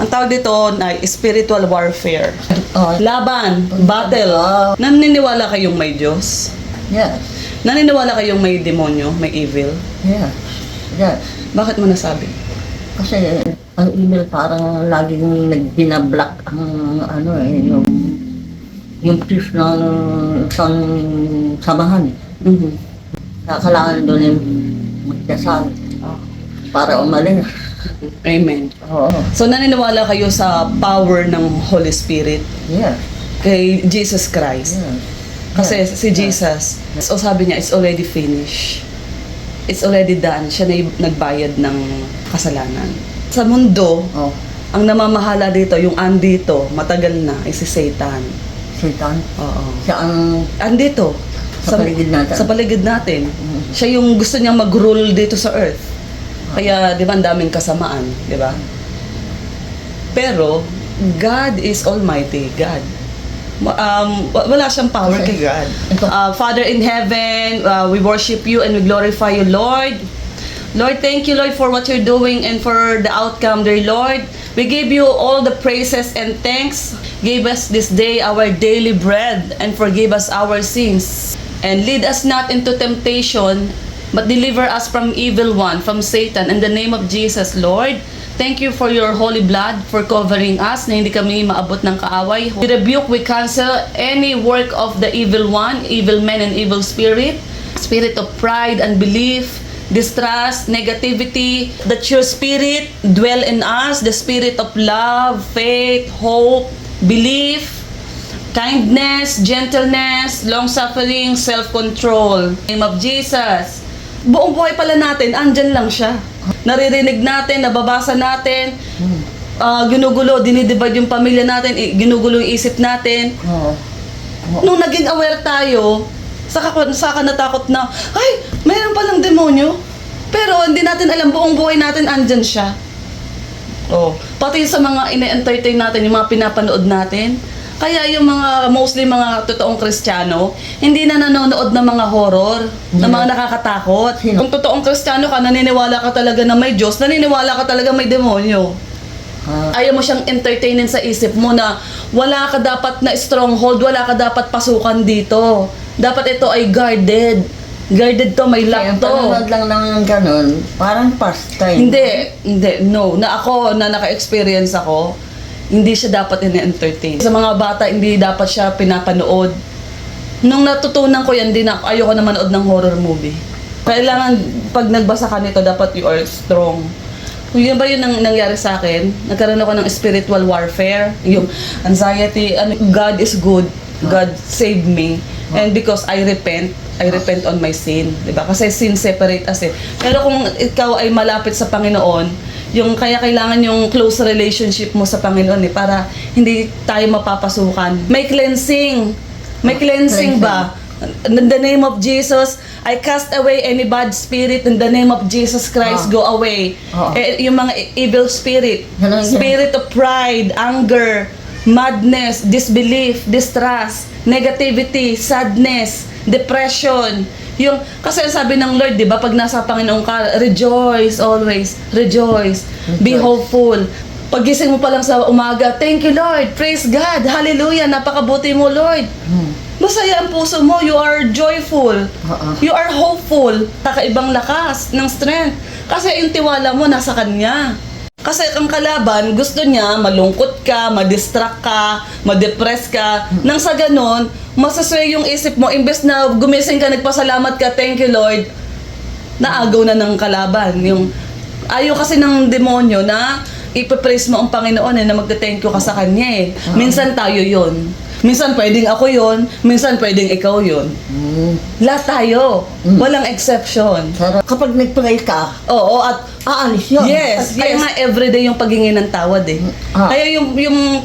Ang tawag dito na spiritual warfare. Oh, Laban, battle. Naniniwala kayong may Diyos? yes. Naniniwala kayong may demonyo, may evil? Yes. Yes. Bakit mo nasabi? Kasi ang email parang laging nagbinablock ang ano yung peace ng isang samahan. Mhm. Kailangan doon yung magdasal para umalis. Amen. Oo. So naniniwala kayo sa power ng Holy Spirit Yes. kay Jesus Christ? Yes. Kasi Yes. si Jesus, so sabi niya, it's already finished. It's already done. Siya na yung nagbayad ng kasalanan. Sa mundo, Oh, ang namamahala dito, yung andito, matagal na, ay si Satan. Satan. Oo. Siya ang Andito. Sa paligid natin. Sa paligid natin. Mhm. Siya yung gusto niyang mag-rule dito sa earth. Kaya, di ba, ang daming kasamaan, di ba? Pero, God is Almighty, God. Wala siyang power kay God. Father in heaven, we worship you and we glorify you, Lord. Lord, thank you, Lord, for what you're doing and for the outcome, dear Lord. We give you all the praises and thanks. Give us this day our daily bread and forgive us our sins. And lead us not into temptation, but deliver us from evil one, from Satan. In the name of Jesus, Lord, thank you for your holy blood, for covering us, na hindi kami maabot ng kaaway. We rebuke, we cancel any work of the evil one, evil man and evil spirit, spirit of pride, unbelief, distrust, negativity. That your spirit dwell in us, the spirit of love, faith, hope, belief, kindness, gentleness, long-suffering, self-control. In the name of Jesus. Buong buhay pala natin, andyan lang siya. Naririnig natin, nababasa natin, ginugulo, dinidibad yung pamilya natin, ginugulo yung isip natin. Oo. Nung naging aware tayo, saka natakot na, ay, mayroon palang demonyo. Pero hindi natin alam, buong buhay natin andyan siya. Oh, pati sa mga ine-entertain natin, yung mga pinapanood natin. Kaya yung mga, mostly mga totoong Kristiyano, hindi na nanonood ng mga horror, ng mga nakakatakot. Sino? Kung totoong Kristiyano ka, naniniwala ka talaga na may Diyos, naniniwala ka talaga may demonyo. Ayaw mo siyang entertainin sa isip mo na wala ka dapat na stronghold, wala ka dapat pasukan dito. Dapat ito ay guarded. Guarded to, may Kaya lock ang to. panonood lang ng ganun, parang pastime. Hindi, no. Na ako, na naka-experience ako, hindi siya dapat ine-entertain. Sa mga bata, hindi dapat siya pinapanood. Nung natutunan ko yan, ayoko na manood ng horror movie. Kailangan, pag nagbasa ka nito, dapat you are strong. Kung yun ba yun ang nangyari sa akin, nagkaroon ako ng spiritual warfare, yung anxiety, God is good, God saved me. And because I repent on my sin, 'di ba? Kasi sin separate us eh. Pero kung ikaw ay malapit sa Panginoon, yung kaya kailangan yung close relationship mo sa Panginoon eh para hindi tayo mapapasukan. May cleansing. May cleansing ba? In the name of Jesus, I cast away any bad spirit. In the name of Jesus Christ, go away. Yung mga evil spirit, spirit of pride, anger, madness, disbelief, distrust, negativity, sadness, depression. Yung, kasi sabi ng Lord, di ba, pag nasa Panginoon ka, rejoice always, rejoice, be hopeful. Pagising mo pa lang sa umaga, thank you Lord, praise God, hallelujah, napakabuti mo Lord. Masaya ang puso mo, you are joyful, you are hopeful, kakaibang lakas ng strength. Kasi yung tiwala mo nasa Kanya. Kasi ang kalaban, gusto niya malungkot ka, madistract ka, madepress ka. Nang sa ganon, masasway yung isip mo, imbes na gumising ka, nagpasalamat ka, thank you Lord, naagaw na ng kalaban. Yung, ayaw kasi ng demonyo na ipapraise mo ang Panginoon na magte-thank you ka sa Kanya eh. Minsan tayo yon. Minsan pwedeng ako yon, minsan pwedeng ikaw yon. Lahat tayo. Walang exception. Pero kapag nag-pray ka, Oo, at aalis yun. yes, kaya nga everyday yung paghingi ng tawad eh. Kaya yung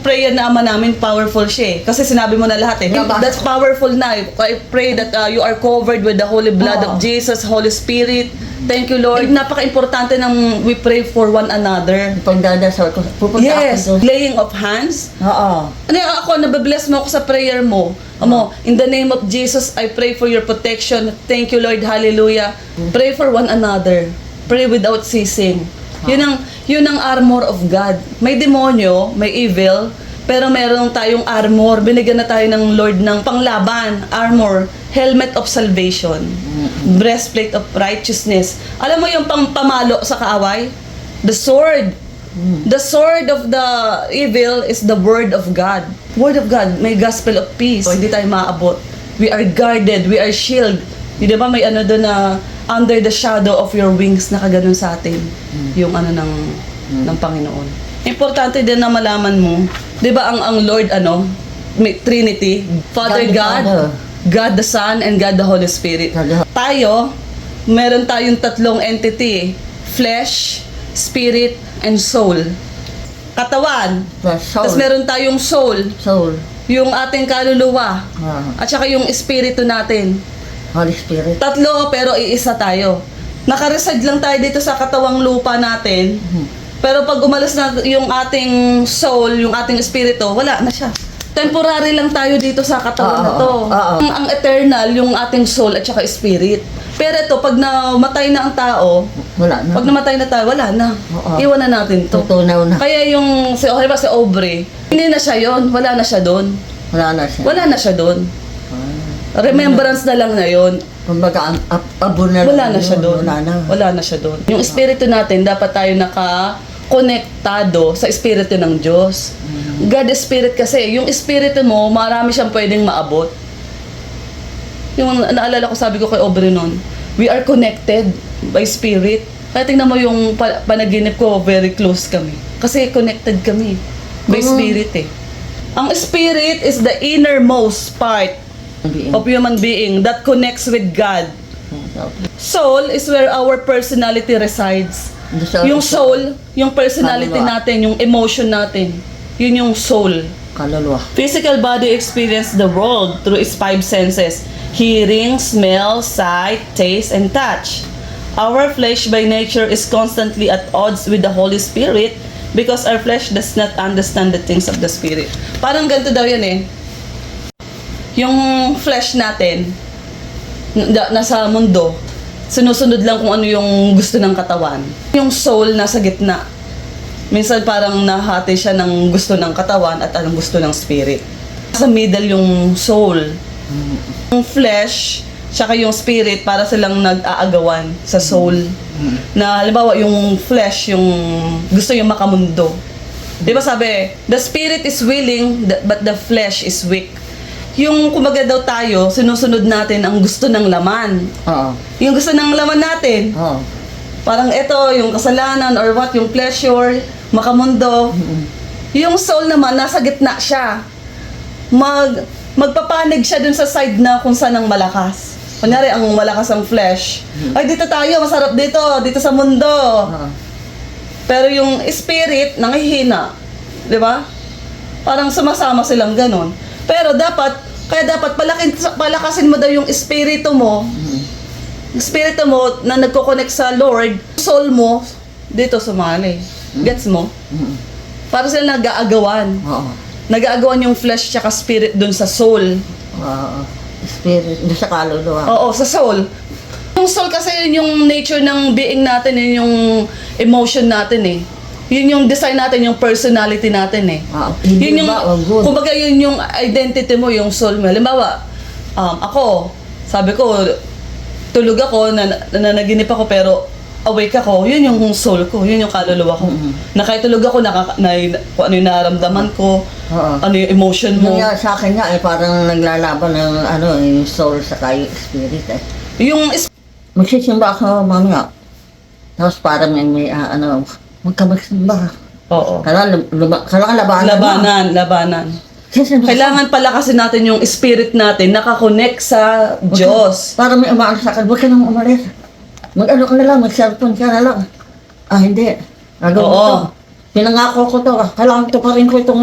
prayer na Ama namin, powerful siya eh. Kasi sinabi mo na lahat eh. That's powerful na. I pray that you are covered with the holy blood of Jesus, Holy Spirit. Thank you, Lord. Napaka-importante ng we pray for one another. Pagdadasal ko, pupunta Yes, ako doon. laying of hands. Oo. Ano ako, nababless mo ako sa prayer mo. Amo, in the name of Jesus, I pray for your protection. Thank you, Lord. Hallelujah. Pray for one another. Pray without ceasing. Yun ang armor of God. May demonyo, may evil, pero meron tayong armor. Binigyan na tayo ng Lord ng panglaban, armor, helmet of salvation, breastplate of righteousness. Alam mo yung pamalo sa kaaway? The sword. The sword of the evil is the word of God. Word of God, may gospel of peace. So, hindi tayo maaabot. We are guarded, we are shield. Di ba may ano doon na under the shadow of your wings nakaganon sa atin yung ano ng Panginoon. Importante din na malaman mo, 'di ba ang Lord may Trinity, Father God the God, Father. God the Son and God the Holy Spirit. Tayo, meron tayong tatlong entity, flesh, spirit, and soul. Katawan. Soul. Tapos meron tayong soul, Soul. yung ating kaluluwa, Ah, at saka yung espiritu natin. Holy Spirit. Tatlo, pero iisa tayo. Nakareside lang tayo dito sa katawang lupa natin. Pero pag umalis na yung ating soul, yung ating espiritu, wala na siya. Temporary lang tayo dito sa katawan na to. Oo. Ang eternal, yung ating soul at saka spirit. Pero ito, pag namatay na ang tao, Wala na. pag namatay na tayo, wala na. Oo. Iwan na natin to. Tutunaw na. Kaya yung, si Aubrey, hindi na siya yon, wala na siya doon. Wala na siya. Wala na siya doon. Remembrance na lang na yon. Kumbaga, abo na Wala na siya doon. Wala na. Wala na siya doon. Yung espiritu natin, dapat tayo naka-konektado sa espiritu ng Diyos. God is spirit kasi. Yung espiritu mo, marami siyang pwedeng maabot. Yung naalala ko, sabi ko kay Aubrey noon, we are connected by spirit. Kaya tingnan mo yung panaginip ko, very close kami. Kasi connected kami by spirit eh. Ang spirit is the innermost part of human being that connects with God. Soul is where our personality resides. Yung soul, yung personality Kaluluwa. natin, yung emotion natin, yun yung soul. Kaluluwa. Physical body experiences the world through its five senses: hearing, smell, sight, taste, and touch. Our flesh by nature is constantly at odds with the Holy Spirit because our flesh does not understand the things of the Spirit. Parang ganito daw yun eh. Yung flesh natin, nasa mundo, sinusunod lang kung ano yung gusto ng katawan. Yung soul nasa gitna. Minsan parang nahati siya ng gusto ng katawan at anong gusto ng spirit. Sa middle yung soul. Yung flesh, tsaka yung spirit, para silang nag-aagawan sa soul. Na halimbawa yung flesh, yung gusto yung makamundo. Di ba sabi, the spirit is willing, but the flesh is weak. Yung kumaga daw tayo, sinusunod natin ang gusto ng laman. Oo. Yung gusto ng laman natin, Oo. parang ito, yung kasalanan or what, yung pleasure, makamundo. Yung soul naman, nasa gitna siya. Magpapanig siya dun sa side na kung saan ang malakas. Kunyari, ang malakas ang flesh. Ay, dito tayo, masarap dito sa mundo. Oo. Pero yung spirit, nangihina. Di ba? Parang sumasama silang ganon. Pero kaya dapat palakasin mo daw yung espiritu mo. Espiritu mo na nagko-connect sa Lord, soul mo, dito sumali. Gets mo? Para sila nag-aagawan. Oo. Nag-aagawan yung flesh tsaka spirit dun sa soul. Oo. Spirit. Doon sa kaluluwa. Oo, sa soul. Yung soul kasi yun yung nature ng being natin, yun yung emotion natin eh. Yun yung design natin, yung personality natin eh. Hindi Yun yung, ba? O good. kumbaga yun yung identity mo, yung soul mo. Halimbawa, ako, sabi ko, tulog ako, nanaginip ako, pero awake ako, yun yung soul ko, yun yung kaluluwa ko. Na kahit tulog ako, kung ano yung nararamdaman ko, Oo. ano yung emotion mo. Yung sa akin nga, parang naglalaban ng yung soul sa kayo spirit eh. Yung Magsisimba ako mamaya. Tapos parang may magkamagsimba. oo. Kailangan labanan. Labanan. Kasi Kailangan palakasin natin yung spirit natin, nakakonect sa Diyos. Parang may umaano sa akin, huwag ka nang umalis. Mag-ano ka na lang, mag-cellphone ka na lang. Hindi. Gagawin Oo. ko to. Pinangako ko to. Kailangan to pa rin ko itong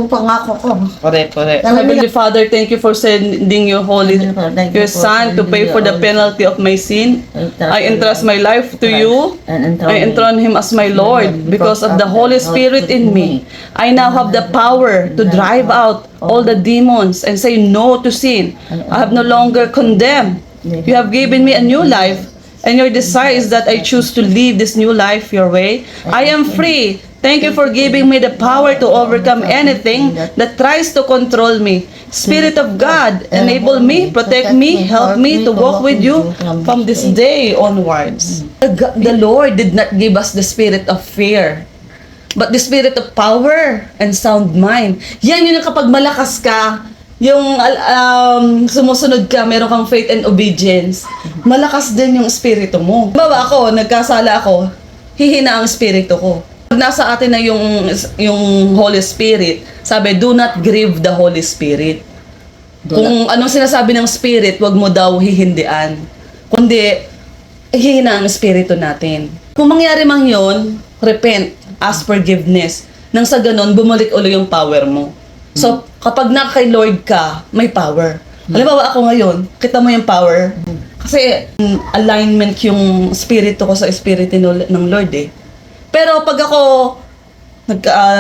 pangako ko. Correct. Talaga. Heavenly Father, thank you for sending your holy, Heavenly Father, thank you your for Son to sending pay your for the only penalty of my sin. I entrust my life to you. And I enthrone Him as my Lord because of the Holy Spirit in me. I now have the power to drive out all the demons and say no to sin. I have no longer condemned. You have given me a new life, And your desire is that I choose to live this new life your way. I am free. Thank you for giving me the power to overcome anything that tries to control me. Spirit of God, enable me, protect me, help me to walk with you from this day onwards. The Lord did not give us the spirit of fear, but the spirit of power and sound mind. Yan yun kapag malakas ka, yung sumusunod ka, meron kang faith and obedience, malakas din yung espiritu mo. Bawa ako, nagkasala ako, hihina ang espiritu ko. Pag nasa atin na yung Holy Spirit, sabi, do not grieve the Holy Spirit. Kung anong sinasabi ng Spirit, wag mo daw hihindian. Kundi, hihina ang espiritu natin. Kung mangyari mang yun, repent, ask forgiveness. Nang sa ganon, bumalik ulit yung power mo. So, kapag na kay Lord ka, may power. Halimbawa ako ngayon, kita mo yung power. Kasi alignment yung spirito ko sa espiritu ng Lord eh. Pero pag ako,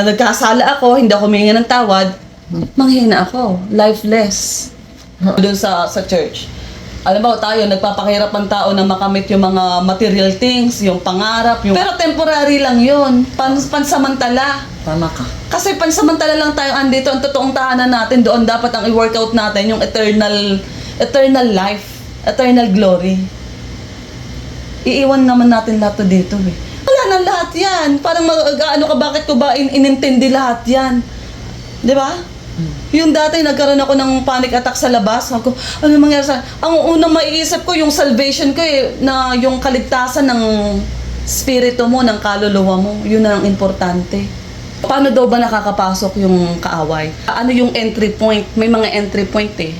nagkasala ako, hindi ako humingi ng tawad, manghina ako, lifeless. Doon sa church. Alam mo tayo, nagpapakahirap ang tao na makamit yung mga material things, yung pangarap, pero temporary lang yun, pansamantala. Tama ka. Kasi pansamantala lang tayo andito, ang totoong tahanan natin, doon dapat ang i-workout natin yung eternal life, eternal glory. Iiwan naman natin lahat to dito eh. Wala na lahat yan. Parang ano ka, bakit ko ba inintindi lahat yan? Di ba? Yung dati nagkaroon ako ng panic attack sa labas. Ako, ano mangyari sa... Ang unang maiisip ko, yung salvation ko eh, na yung kaligtasan ng spirito mo, ng kaluluwa mo. Yun na ang importante. Paano daw ba nakakapasok yung kaaway? Ano yung entry point? May mga entry point eh.